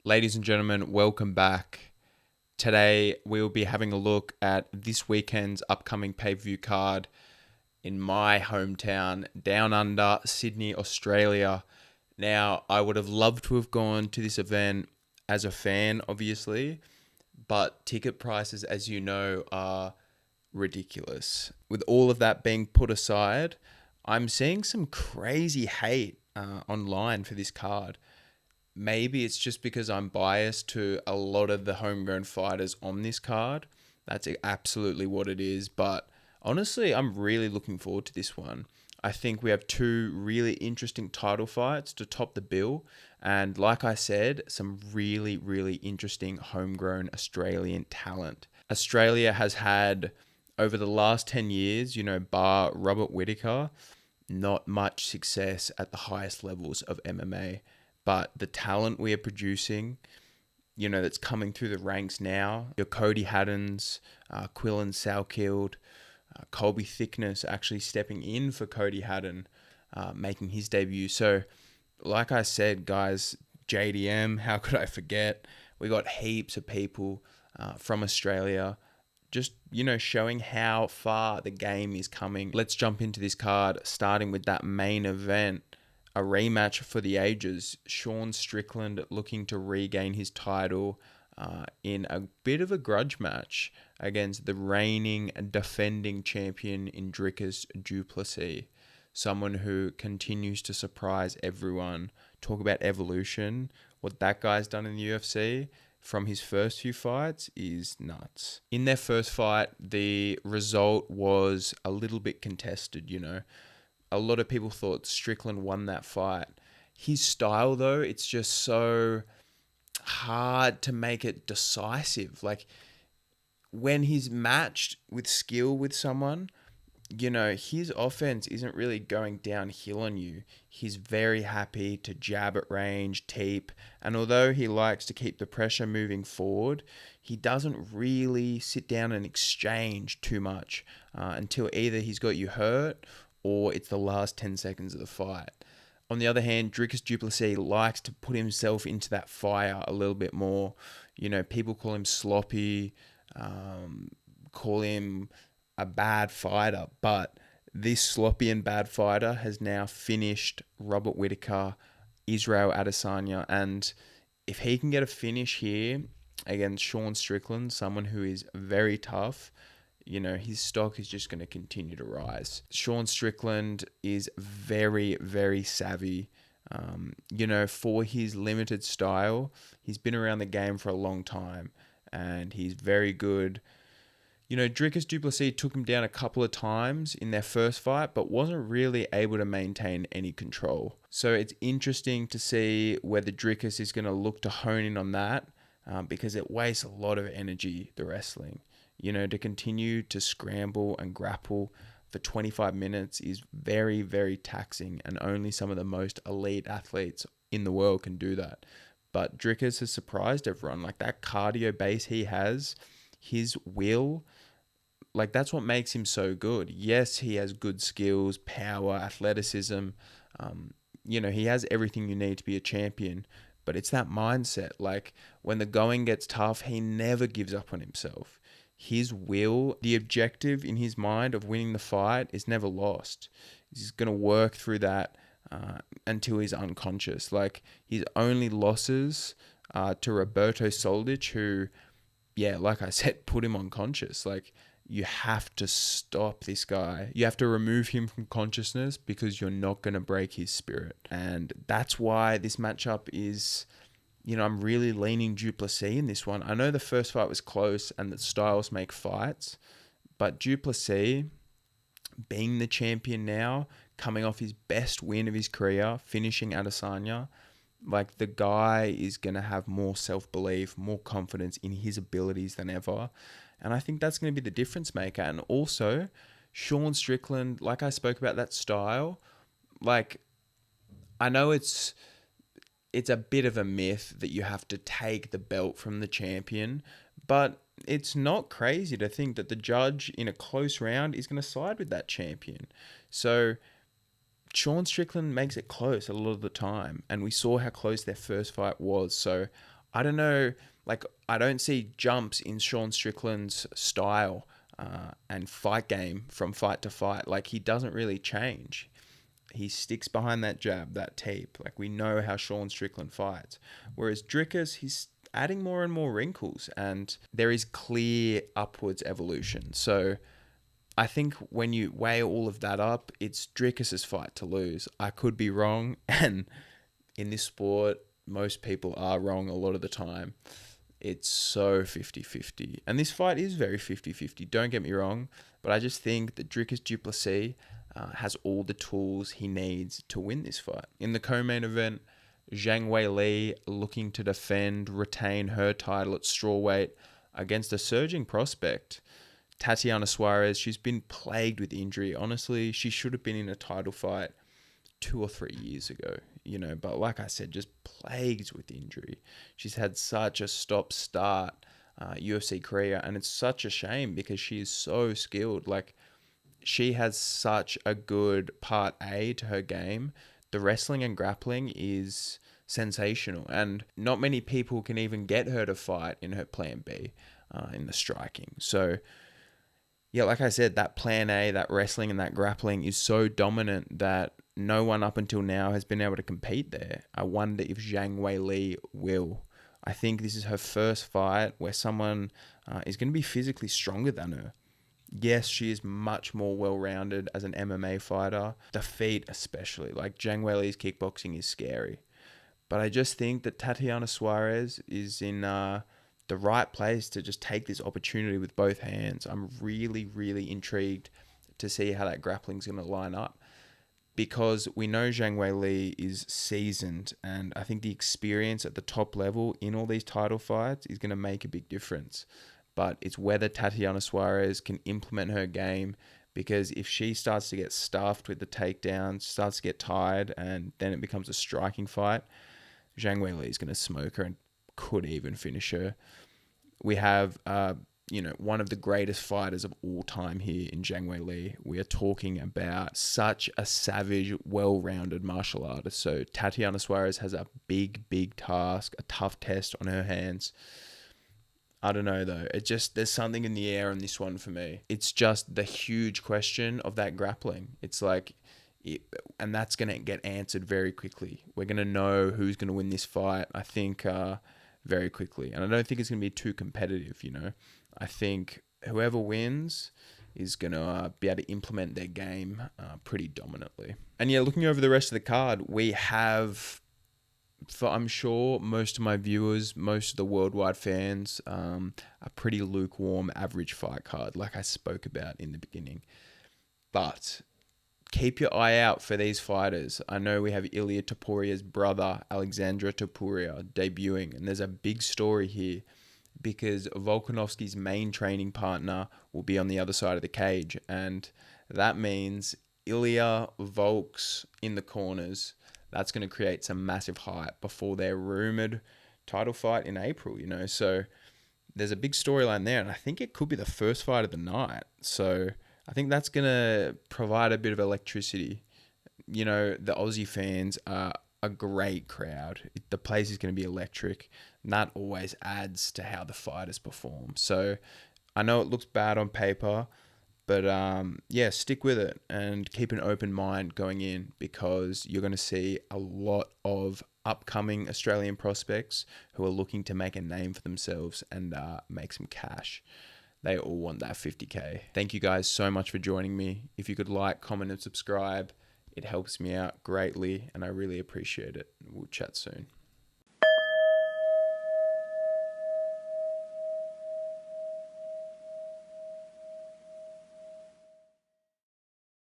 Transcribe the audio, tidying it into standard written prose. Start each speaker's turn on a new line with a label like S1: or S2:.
S1: Ladies and gentlemen, welcome back. Today we will be having a look at this weekend's upcoming pay-per-view card in my hometown, down under, Sydney, Australia. Now, I would have loved to have gone to this event as a fan, obviously, but ticket prices, as you know, are ridiculous. With all of that being put aside, I'm seeing some crazy hate online for this card. Maybe it's just because I'm biased to a lot of the homegrown fighters on this card. That's absolutely what it is. But honestly, I'm really looking forward to this one. I think we have two really interesting title fights to top the bill. And like I said, some really, really interesting homegrown Australian talent. Australia has had, over the last 10 years, bar Robert Whittaker, not much success at the highest levels of MMA. But the talent we are producing, that's coming through the ranks now, your Cody Haddons, Quillan Salkild, Colby Thickness actually stepping in for Cody Haddon, making his debut. So, like I said, guys, JDM, how could I forget? We got heaps of people from Australia just, showing how far the game is coming. Let's jump into this card, starting with that main event. A rematch for the ages. Sean Strickland looking to regain his title in a bit of a grudge match against the reigning and defending champion in Dricus Du Plessis. Someone who continues to surprise everyone. Talk about evolution. What that guy's done in the UFC from his first few fights is nuts. In their first fight, the result was a little bit contested, A lot of people thought Strickland won that fight. His style, though, it's just so hard to make it decisive. Like, when he's matched with skill with someone, his offense isn't really going downhill on you. He's very happy to jab at range, teep, and although he likes to keep the pressure moving forward, he doesn't really sit down and exchange too much until either he's got you hurt or it's the last 10 seconds of the fight. On the other hand, Dricus Du Plessis likes to put himself into that fire a little bit more. People call him sloppy, call him a bad fighter, but this sloppy and bad fighter has now finished Robert Whittaker, Israel Adesanya, and if he can get a finish here against Sean Strickland, someone who is very tough, his stock is just going to continue to rise. Sean Strickland is very, very savvy. For his limited style, he's been around the game for a long time and he's very good. Dricus Du Plessis took him down a couple of times in their first fight, but wasn't really able to maintain any control. So it's interesting to see whether Dricus is going to look to hone in on that because it wastes a lot of energy, the wrestling. To continue to scramble and grapple for 25 minutes is very, very taxing, and only some of the most elite athletes in the world can do that. But Dricus has surprised everyone. Like, that cardio base he has, his will, like, that's what makes him so good. Yes, he has good skills, power, athleticism. He has everything you need to be a champion, but it's that mindset. Like, when the going gets tough, he never gives up on himself. His will, the objective in his mind of winning the fight is never lost. He's going to work through that until he's unconscious. Like, his only losses to Roberto Soldic, who, like I said, put him unconscious. Like, you have to stop this guy. You have to remove him from consciousness because you're not going to break his spirit. And that's why this matchup is... I'm really leaning Du Plessis in this one. I know the first fight was close and that styles make fights, but Du Plessis, being the champion now, coming off his best win of his career, finishing Adesanya, like, the guy is going to have more self-belief, more confidence in his abilities than ever. And I think that's going to be the difference maker. And also, Sean Strickland, like I spoke about that style, like, I know it's a bit of a myth that you have to take the belt from the champion, but it's not crazy to think that the judge in a close round is going to side with that champion. So Sean Strickland makes it close a lot of the time, and we saw how close their first fight was. So I don't know, like, I don't see jumps in Sean Strickland's style and fight game from fight to fight. Like, he doesn't really change. He sticks behind that jab, that tape. Like, we know how Sean Strickland fights. Whereas Dricus, he's adding more and more wrinkles, and there is clear upwards evolution. So I think when you weigh all of that up, it's Dricus's fight to lose. I could be wrong, and in this sport, most people are wrong a lot of the time. It's so 50-50. And this fight is very 50-50, don't get me wrong. But I just think that Dricus Du Plessis has all the tools he needs to win this fight. In the co-main event, Zhang Weili looking to retain her title at strawweight against a surging prospect, Tatiana Suarez. She's been plagued with injury. Honestly, she should have been in a title fight 2 or 3 years ago, but like I said, just plagued with injury. She's had such a stop-start UFC career, and it's such a shame because she is so skilled. Like, she has such a good part A to her game. The wrestling and grappling is sensational, and not many people can even get her to fight in her plan B in the striking. So yeah, like I said, that plan A, that wrestling and that grappling is so dominant that no one up until now has been able to compete there. I wonder if Zhang Weili will. I think this is her first fight where someone is going to be physically stronger than her. Yes, she is much more well-rounded as an MMA fighter. The feet especially. Like, Zhang Weili's kickboxing is scary. But I just think that Tatiana Suarez is in the right place to just take this opportunity with both hands. I'm really, really intrigued to see how that grappling's going to line up, because we know Zhang Weili is seasoned, and I think the experience at the top level in all these title fights is going to make a big difference. But it's whether Tatiana Suarez can implement her game, because if she starts to get stuffed with the takedowns, starts to get tired, and then it becomes a striking fight, Zhang Weili is going to smoke her and could even finish her. We have, one of the greatest fighters of all time here in Zhang Weili. We are talking about such a savage, well-rounded martial artist. So Tatiana Suarez has a big, big task, a tough test on her hands. I don't know, though. There's something in the air on this one for me. It's just the huge question of that grappling. It's like, and that's going to get answered very quickly. We're going to know who's going to win this fight, I think, very quickly. And I don't think it's going to be too competitive, I think whoever wins is going to be able to implement their game pretty dominantly. And yeah, looking over the rest of the card, we have, for I'm sure most of my viewers, most of the worldwide fans, a pretty lukewarm average fight card, like I spoke about in the beginning. But keep your eye out for these fighters. I know we have Ilia Topuria's brother, Alexandra Topuria, debuting, and there's a big story here because Volkanovski's main training partner will be on the other side of the cage, and that means Ilia, Volks in the corners. That's going to create some massive hype before their rumored title fight in April, So there's a big storyline there, and I think it could be the first fight of the night. So I think that's going to provide a bit of electricity. The Aussie fans are a great crowd. The place is going to be electric, and that always adds to how the fighters perform. So I know it looks bad on paper, but stick with it and keep an open mind going in, because you're going to see a lot of upcoming Australian prospects who are looking to make a name for themselves and make some cash. They all want that 50K. Thank you guys so much for joining me. If you could like, comment, and subscribe, it helps me out greatly, and I really appreciate it. We'll chat soon.